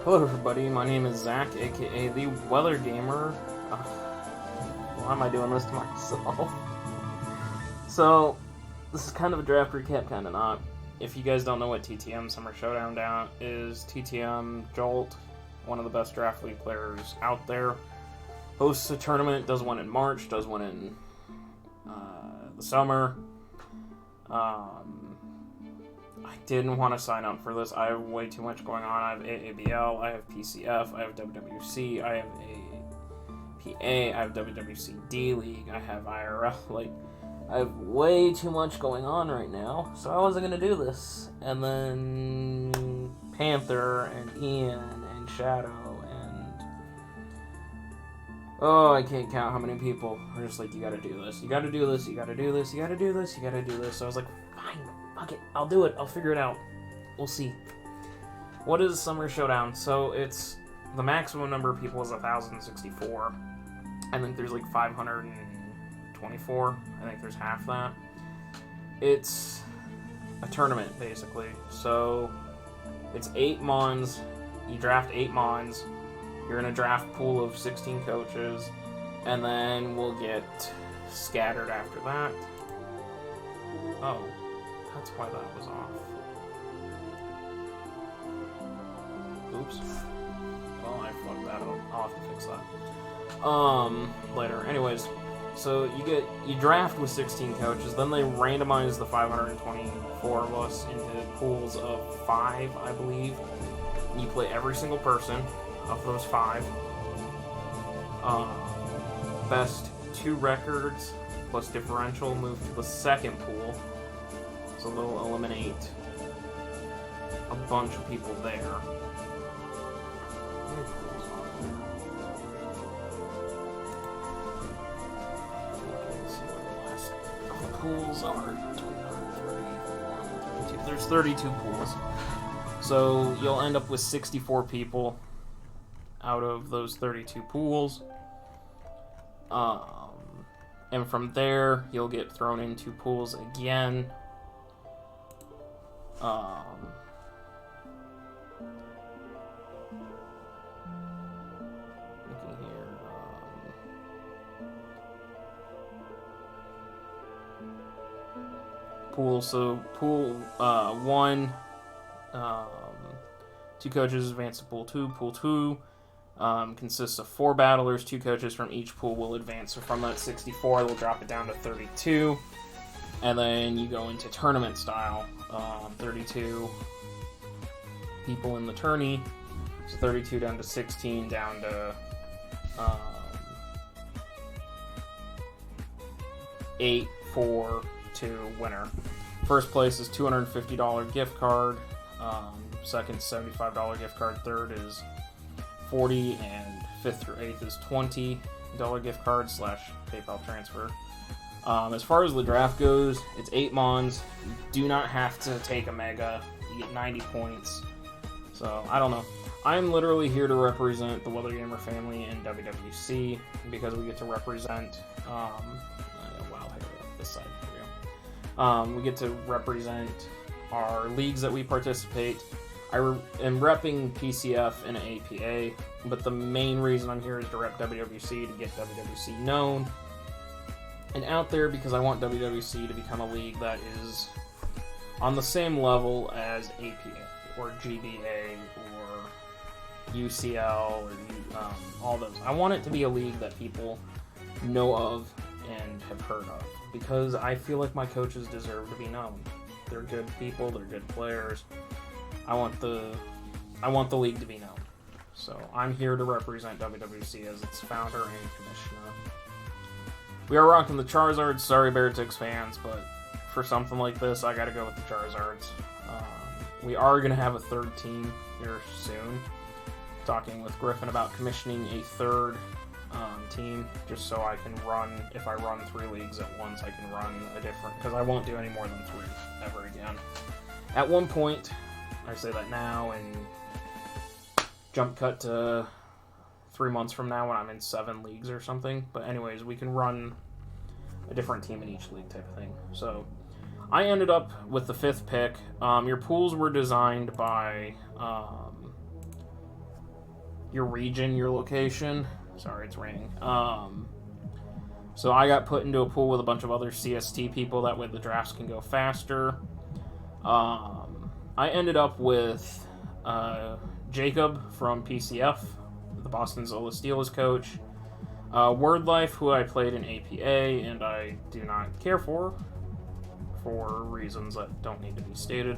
Hello everybody, my name is Zach, aka the Weather Gamer. Why am I doing this to myself? So, this is kind of a draft recap, kind of not. If you guys don't know what TTM Summer Showdown down is, TTM Jolt, one of the best draft league players out there, hosts a tournament, does one in March, does one in the summer. I didn't want to sign up for this. I have way too much going on. I have AABL, I have PCF, I have WWC, I have APA, I have WWC D League, I have IRL. I have way too much going on right now, so I wasn't going to do this. And then Panther and Ian and Shadow and... oh, I can't count how many people are just like, you gotta do this, you gotta do this, you gotta do this, you gotta do this, you gotta do this. So I was like, fine, fuck it, I'll do it, I'll figure it out. We'll see. What is Summer Showdown? So it's, the maximum number of people is 1,064. I think there's like 524. I think there's half that. It's a tournament, basically. So it's 8 Mons. You draft 8 Mons. You're in a draft pool of 16 coaches. And then we'll get scattered after that. Oh, that's why that was off. Oops. Well, I fucked that up. I'll have to fix that. Later. Anyways, so you draft with 16 coaches, then they randomize the 524 of us into pools of 5, I believe. You play every single person of those 5. Best 2 records plus differential move to the second pool. So they'll eliminate a bunch of people there. Pools are 32. There's 32 pools. So you'll end up with 64 people out of those 32 pools. And from there, you'll get thrown into pools again. Looking here. Pool, so pool 1, 2 coaches advance to pool 2. Pool 2 consists of 4 battlers. 2 coaches from each pool will advance. So from that 64, they'll drop it down to 32. And then you go into tournament style. 32 people in the tourney. So 32 down to 16, down to 8, 4, 2, winner. First place is $250 gift card. Second, $75 gift card. Third is $40, and 5th through 8th is $20 gift card / PayPal transfer. As far as the draft goes, it's 8 Mons. You do not have to take a Mega. You get 90 points. So, I don't know. I'm literally here to represent the Weather Gamer family in WWC because we get to represent... this side. Here we go. We get to represent our leagues that we participate. I am repping PCF and APA, but the main reason I'm here is to rep WWC, to get WWC known and out there, because I want WWC to become a league that is on the same level as APA or GBA or UCL or all those. I want it to be a league that people know of and have heard of, because I feel like my coaches deserve to be known. They're good people, they're good players. I want the league to be known. So I'm here to represent WWC as its founder and commissioner. We are rocking the Charizards. Sorry, Beartix fans, but for something like this, I gotta go with the Charizards. We are gonna have a 3rd team here soon. Talking with Griffin about commissioning a 3rd team, just so I can run, if I run 3 leagues at once, I can run a different, because I won't do any more than 3 ever again. At one point, I say that now, and jump cut to 3 months from now when I'm in 7 leagues or something. But anyways, we can run a different team in each league type of thing. So I ended up with the 5th pick. Your pools were designed by your region, your location. Sorry, it's raining. So I got put into a pool with a bunch of other CST people. That way the drafts can go faster. I ended up with Jacob from PCF, the Boston Zola Steelers coach. Word Life, who I played in APA, and I do not care for reasons that don't need to be stated.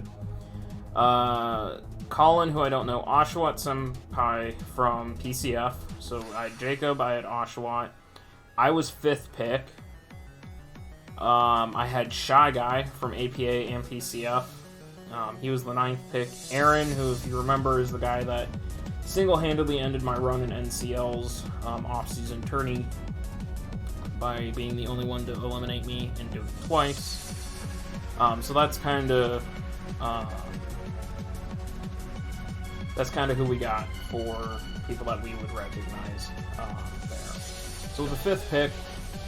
Colin, who I don't know. Oshawott Senpai from PCF. So I had Jacob, I had Oshawott. I was 5th pick. I had Shy Guy from APA and PCF. He was the 9th pick. Aaron, who, if you remember, is the guy that single-handedly ended my run in NCL's off-season tourney by being the only one to eliminate me and do it twice. So that's kind of who we got for people that we would recognize there. So with the 5th pick,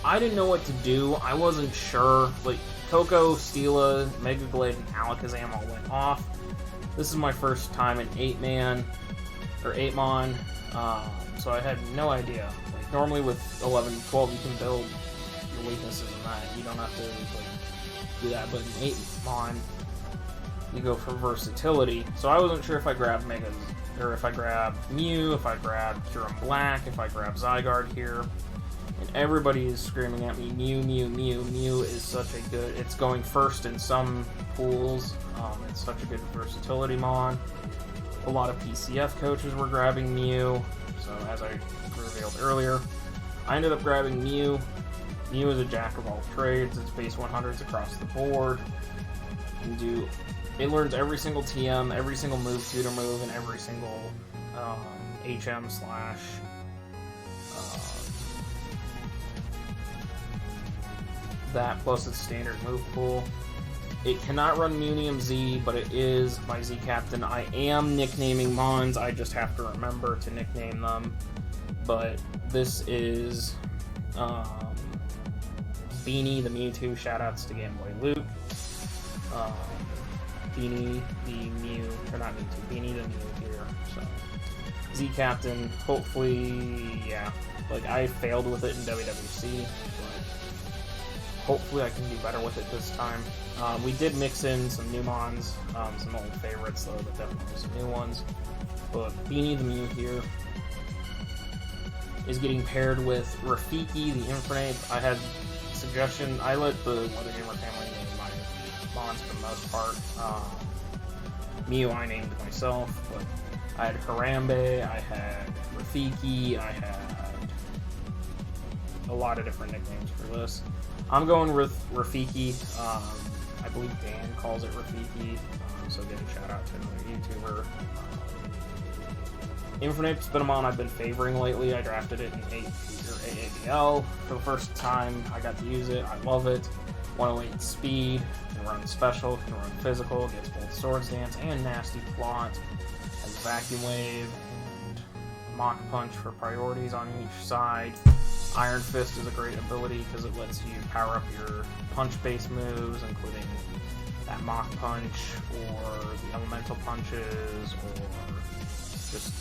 I didn't know what to do. I wasn't sure. Like, Coco, Stila, Mega Glade, and Alakazam all went off. This is my first time in 8-man, or 8-mon, so I had no idea. Like, normally with 11, 12, you can build your weaknesses in that. You don't have to, like, do that, but in 8-mon, you go for versatility. So I wasn't sure if I grabbed Mega, or if I grabbed Mew, if I grabbed Kyurem Black, if I grabbed Zygarde here. And everybody is screaming at me, Mew, Mew, Mew. Mew is such a good... It's going first in some pools. It's such a good versatility mon. A lot of PCF coaches were grabbing Mew. So as I revealed earlier, I ended up grabbing Mew. Mew is a jack of all trades. It's base 100s across the board. It learns every single TM, every single move, tutor move, and every single HM slash... that plus its standard move pool. It cannot run Munium Z, but it is my Z Captain. I am nicknaming Mons, I just have to remember to nickname them. But this is Beanie the Mewtwo, shoutouts to Game Boy Luke. Beanie the Mew, or not Mewtwo, Beanie the Mew here. So Z Captain, hopefully, yeah. Like, I failed with it in WWC, but hopefully I can do better with it this time. We did mix in some new mons, some old favorites though, but definitely some new ones. But Beanie the Mew here is getting paired with Rafiki the Infernape. I had suggestion, I let the Weathergamer family name my mons for the most part. Mew I named myself, but I had Harambe, I had Rafiki, I had a lot of different nicknames for this. I'm going with Rafiki. I believe Dan calls it Rafiki, so give a shout out to another YouTuber. Infernape's been a mon I've been favoring lately. I drafted it in AABL for the first time. I got to use it. I love it. 108 speed, can run special, can run physical, gets both Swords Dance and Nasty Plot, has Vacuum Wave and Mach Punch for priorities on each side. Iron Fist is a great ability because it lets you power up your punch-based moves, including that Mach Punch or the Elemental Punches or just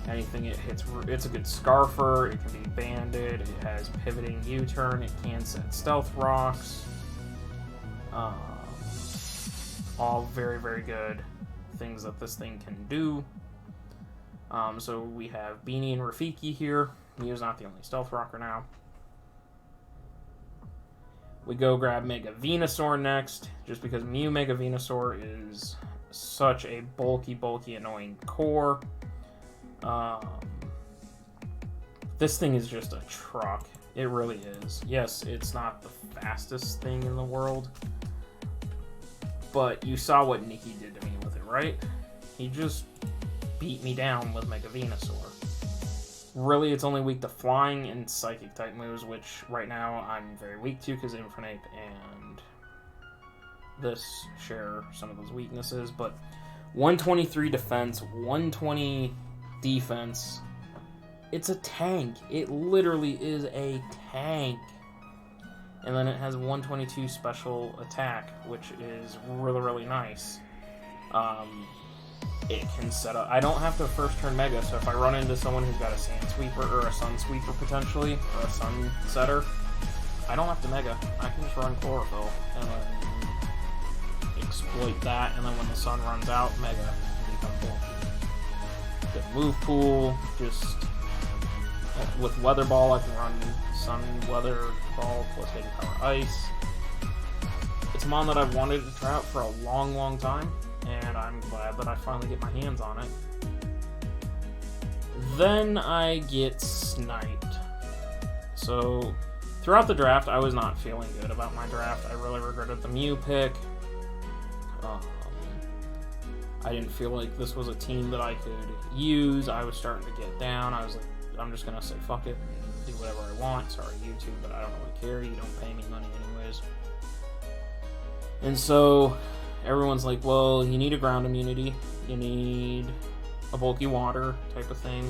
anything it hits. It's a good Scarfer, it can be banded, it has pivoting U-turn, it can set Stealth Rocks. All very, very good things that this thing can do. So we have Beanie and Rafiki here. Mew's not the only Stealth Rocker now. We go grab Mega Venusaur next, just because Mew Mega Venusaur is such a bulky, annoying core. This thing is just a truck. It really is. Yes, it's not the fastest thing in the world, but you saw what Nikki did to me with it, right? He just beat me down with Mega Venusaur. Really, it's only weak to flying and psychic type moves, which right now I'm very weak to because Infernape and this share some of those weaknesses. But 123 defense, 120 defense. It's a tank. It literally is a tank. And then it has 122 special attack, which is really, really nice. it can set up. I don't have to first turn Mega, so if I run into someone who's got a Sand Sweeper or a Sun Sweeper potentially, or a Sun Setter, I don't have to Mega. I can just run Chlorophyll and then exploit that, and then when the sun runs out, Mega and become bulky. Good move pool, just with Weather Ball, I can run Sun Weather Ball plus Hidden Power Ice. It's a mon that I've wanted to try out for a long, long time, and I'm glad that I finally get my hands on it. Then I get Sniped. So, throughout the draft, I was not feeling good about my draft. I really regretted the Mew pick. I didn't feel like this was a team that I could use. I was starting to get down. I was like, I'm just gonna say fuck it and do whatever I want. Sorry, YouTube, but I don't really care. You don't pay me money anyways. And so everyone's like, well, you need a ground immunity. You need a bulky water type of thing.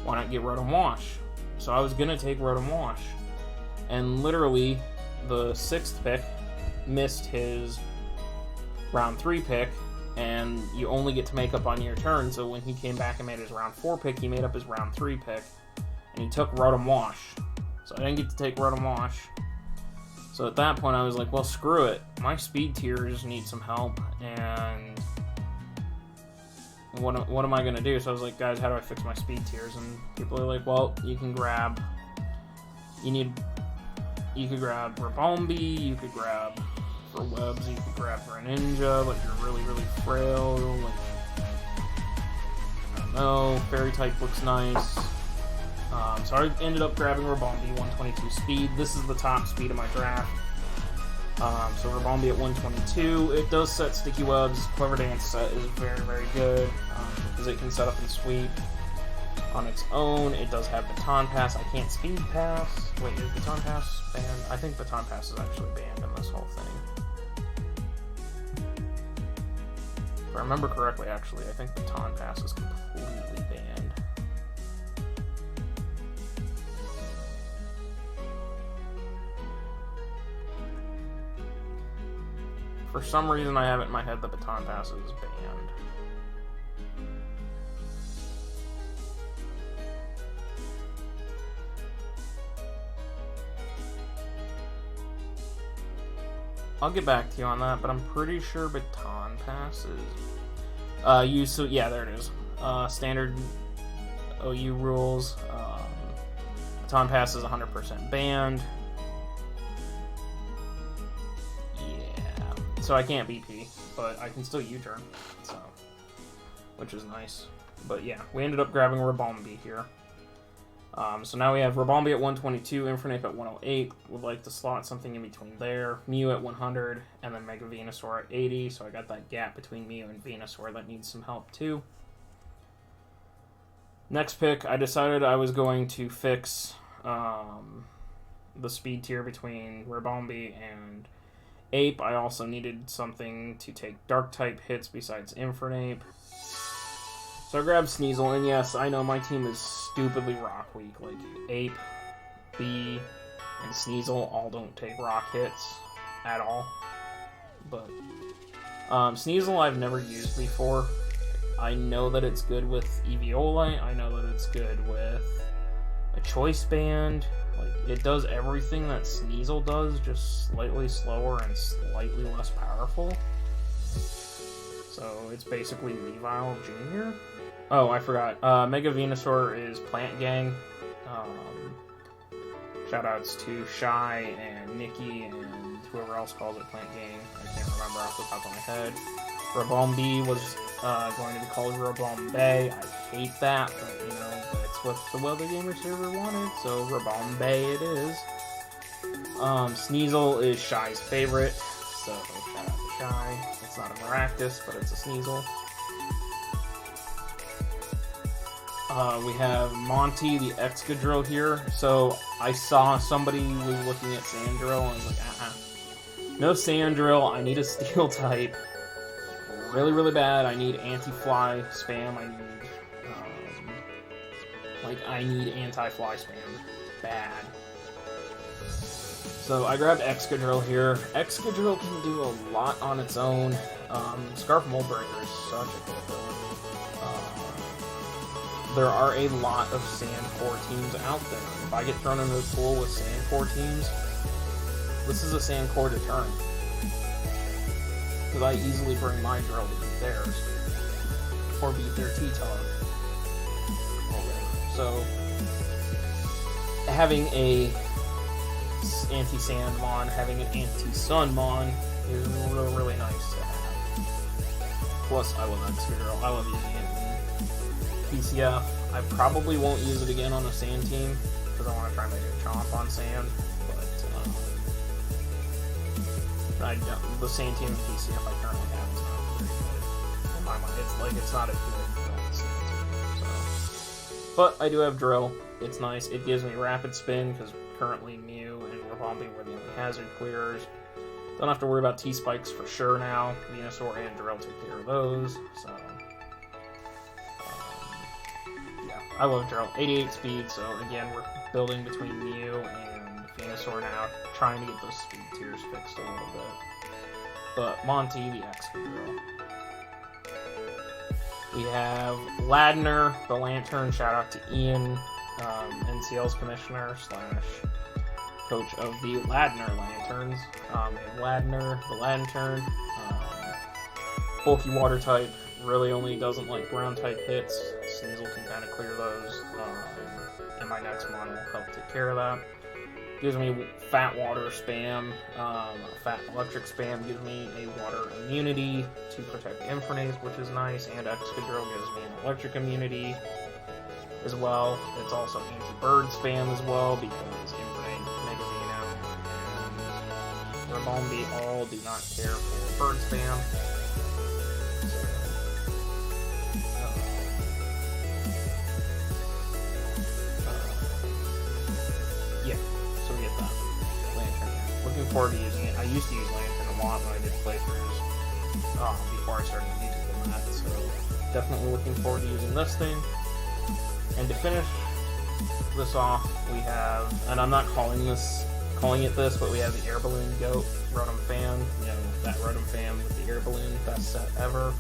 Why not get Rotom Wash? So I was gonna take Rotom Wash. And literally, the 6th pick missed his round 3 pick, and you only get to make up on your turn, so when he came back and made his round 4 pick, he made up his round 3 pick, and he took Rotom Wash. So I didn't get to take Rotom Wash. So at that point, I was like, well, screw it. My speed tiers need some help, and what am I going to do? So I was like, guys, how do I fix my speed tiers? And people are like, well, you could grab Rabombi, you could grab for webs, you could grab for a ninja, but you're really, really frail. Like, I don't know, Fairy type looks nice. So I ended up grabbing Rabombi, 122 speed. This is the top speed of my draft. So Rabombi at 122. It does set sticky webs. Clever Dance set is very, very good because it can set up and sweep on its own. It does have Baton Pass. I can't Speed Pass. Wait, is Baton Pass banned? I think Baton Pass is actually banned in this whole thing. If I remember correctly, actually, I think Baton Pass is completely banned. For some reason, I have it in my head that Baton Pass is banned. I'll get back to you on that, but I'm pretty sure Baton Pass is so yeah, there it is. Standard OU rules. Baton Pass is 100% banned. Yeah, so I can't BP, but I can still U-turn, so which is nice. But yeah, we ended up grabbing Rabombi here. So now we have Rabombi at 122, Infernape at 108. Would like to slot something in between there. Mew at 100, and then Mega Venusaur at 80. So I got that gap between Mew and Venusaur that needs some help too. Next pick, I decided I was going to fix the speed tier between Rabombi and Ape. I also needed something to take Dark type hits besides Infernape. So I grabbed Sneasel, and yes, I know my team is stupidly rock weak. Like, Ape, Bee, and Sneasel all don't take rock hits at all. But, Sneasel I've never used before. I know that it's good with Eviolite. I know that it's good with a Choice Band. Like, it does everything that Sneasel does, just slightly slower and slightly less powerful. So it's basically Weavile Jr. Oh, I forgot. Mega Venusaur is Plant Gang. Shoutouts to Shy and Nikki and whoever else calls it Plant Gang. I can't remember off the top of my head. Rabombi was going to be called Rabombe. I hate that, but you know, that's what the Weather Gamer server wanted, so Rabombe it is. Sneasel is Shy's favorite, so shout out to Shy. It's not a Maractus, but it's a Sneasel. We have Monty the Excadrill here. So I saw somebody was looking at Sandrill and I was like, no Sandrill, I need a Steel type. Really, really bad. I need anti-fly spam. I need anti-fly spam. Bad. So I grabbed Excadrill here. Excadrill can do a lot on its own. Scarf Mold Breaker is such a good ability. there are a lot of Sand 4 teams out there. If I get thrown into a pool with Sand 4 teams, this is a Sand core to turn. Because I easily bring my drill to beat theirs. Or beat their T-Tug. So, having a anti-sand mon, having an anti-sun mon is really nice to have. Plus, I love Excadrill. I love using it in PCF. I probably won't use it again on a sand team because I want to try and make a chomp on sand. But the sand team in PCF I currently have is not very good. In my mind, it's not a good sand team. So. But I do have Drill. It's nice. It gives me rapid spin because currently Mew and Revolving were the only hazard clearers. Don't have to worry about T-Spikes for sure now. Venusaur and Drill take care of those. So, yeah, I love Drill. 88 speed, so again, we're building between Mew and Venusaur now, trying to get those speed tiers fixed a little bit. But Monty, the Excadrill. We have Ladner, the Lantern. Shout out to Ian, NCL's commissioner / coach of the Ladner Lanterns. Ladner, the Lantern, bulky water type, really only doesn't like ground type hits. Sneasel can kind of clear those, and my next mon will help take care of that. Gives me fat water spam, fat electric spam gives me a water immunity to protect Infernape, which is nice, and Excadrill gives me an electric immunity as well. It's also anti-bird spam as well, because Infernape, Mega Venom, and Ribombee all do not care for bird spam. Yeah, so we get that. Lantern. Looking forward to using it. I used to use Lantern a lot when I did playthroughs before I started YouTube and that, so definitely looking forward to using this thing. And to finish this off, we have, and I'm not calling it this, but we have the Air Balloon Goat Rotom Fan. You know, that Rotom Fan with the air balloon, best set ever.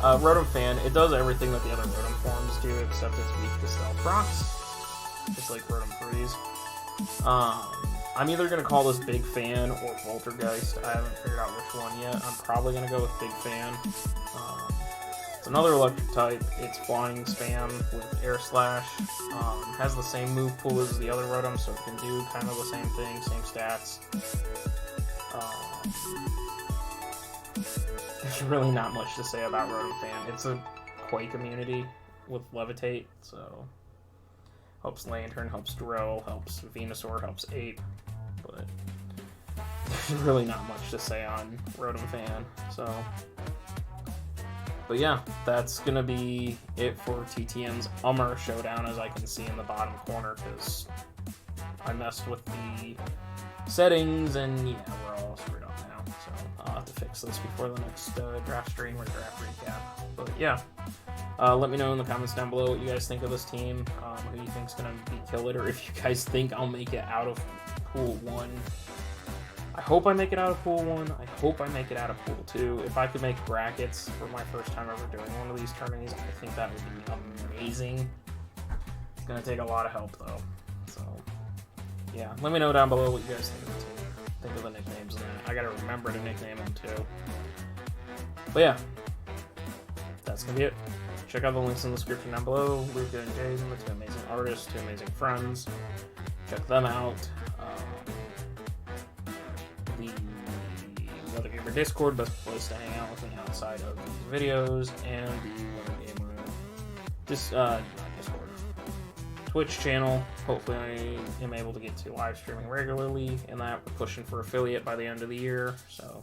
Rotom Fan, it does everything that the other Rotom forms do, except it's weak to Stealth Rocks, just like Rotom Freeze. I'm either going to call this Big Fan or Poltergeist. I haven't figured out which one yet. I'm probably going to go with Big Fan. It's another electric type. It's flying spam with Air Slash. Has the same move pool as the other Rotom, so it can do kind of the same thing, same stats. There's really not much to say about Rotom Fan. It's a Quake immunity with Levitate, so helps Lantern, helps Drill, helps Venusaur, helps Ape, but there's really not much to say on Rotom Fan, so. But yeah, that's going to be it for TTM's Ummer Showdown, as I can see in the bottom corner, because I messed with the settings, and yeah, we're all screwed up now. So I'll have to fix this before the next draft stream or draft recap. But yeah, let me know in the comments down below what you guys think of this team, who you think is going to be Kill It, or if you guys think I'll make it out of Pool 1. I hope I make it out of Pool 1. I hope I make it out of Pool 2. If I could make brackets for my first time ever doing one of these tourneys, I think that would be amazing. It's going to take a lot of help, though. So, yeah. Let me know down below what you guys think of the team. Think of the nicknames and that. I got to remember to nickname them, too. But, yeah. That's going to be it. Check out the links in the description down below. Luca and Jason, the two amazing artists, two amazing friends. Check them out. The Weather Gamer Discord, best place to hang out with me outside of these videos, and the Weather Gamer Discord Twitch channel. Hopefully I am able to get to live streaming regularly, and that we're pushing for affiliate by the end of the year, so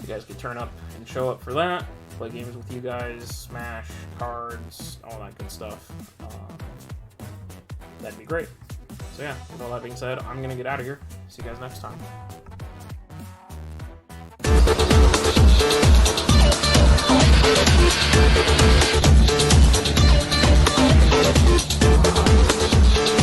you guys can turn up and show up for that, play games with you guys, Smash, cards, all that good stuff. That'd be great. So yeah, with all that being said, I'm gonna get out of here. See you guys next time. We'll be right back.